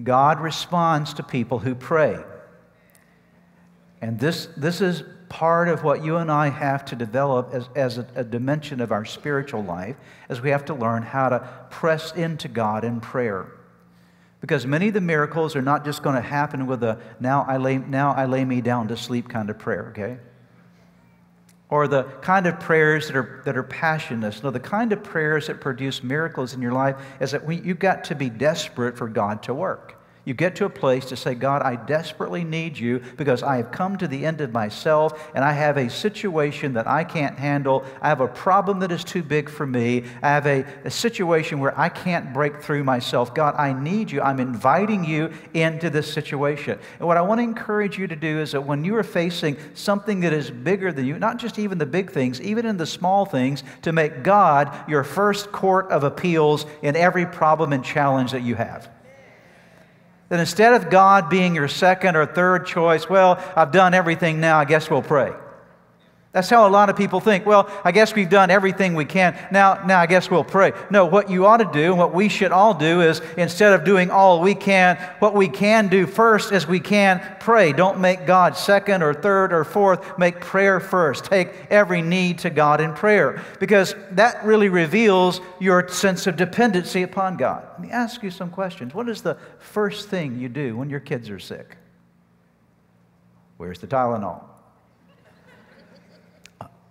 God responds to people who pray. And this is part of what you and I have to develop as a dimension of our spiritual life, as we have to learn how to press into God in prayer. Because many of the miracles are not just going to happen with a now I lay me down to sleep kind of prayer, okay? Or the kind of prayers that are passionless. No, the kind of prayers that produce miracles in your life is that you've got to be desperate for God to work. You get to a place to say, God, I desperately need you because I have come to the end of myself and I have a situation that I can't handle. I have a problem that is too big for me. I have a situation where I can't break through myself. God, I need you. I'm inviting you into this situation. And what I want to encourage you to do is that when you are facing something that is bigger than you, not just even the big things, even in the small things, to make God your first court of appeals in every problem and challenge that you have. That instead of God being your second or third choice, well, I've done everything now, I guess we'll pray. That's how a lot of people think. Well, I guess we've done everything we can. Now I guess we'll pray. No, what you ought to do, and what we should all do is, instead of doing all we can, what we can do first is we can pray. Don't make God second or third or fourth. Make prayer first. Take every need to God in prayer. Because that really reveals your sense of dependency upon God. Let me ask you some questions. What is the first thing you do when your kids are sick? Where's the Tylenol?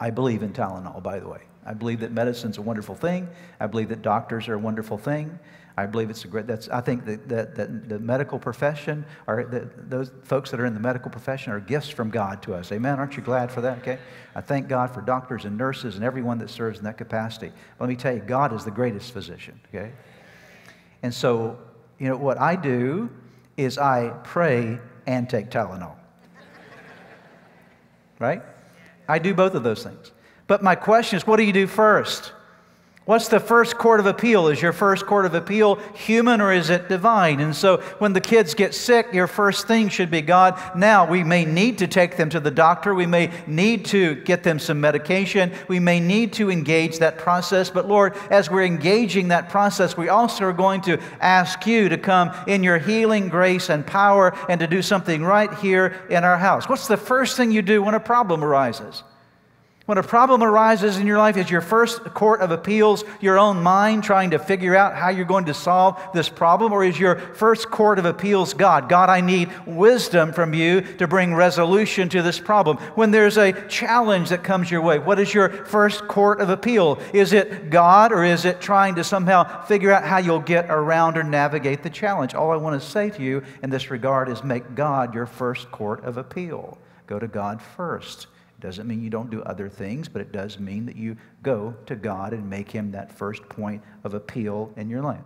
I believe in Tylenol, by the way. I believe that medicine's a wonderful thing. I believe that doctors are a wonderful thing. I believe it's a great. I think that the medical profession, or those folks that are in the medical profession, are gifts from God to us. Amen. Aren't you glad for that? Okay. I thank God for doctors and nurses and everyone that serves in that capacity. But let me tell you, God is the greatest physician. Okay. And so, what I do is I pray and take Tylenol. Right? I do both of those things. But my question is, what do you do first? What's the first court of appeal? Is your first court of appeal human or is it divine? And so when the kids get sick, your first thing should be, God, now we may need to take them to the doctor. We may need to get them some medication. We may need to engage that process. But Lord, as we're engaging that process, we also are going to ask you to come in your healing grace and power and to do something right here in our house. What's the first thing you do when a problem arises? When a problem arises in your life, is your first court of appeals your own mind trying to figure out how you're going to solve this problem? Or is your first court of appeals God? God, I need wisdom from you to bring resolution to this problem. When there's a challenge that comes your way, what is your first court of appeal? Is it God, or is it trying to somehow figure out how you'll get around or navigate the challenge? All I want to say to you in this regard is make God your first court of appeal. Go to God first. Doesn't mean you don't do other things, but it does mean that you go to God and make Him that first point of appeal in your life.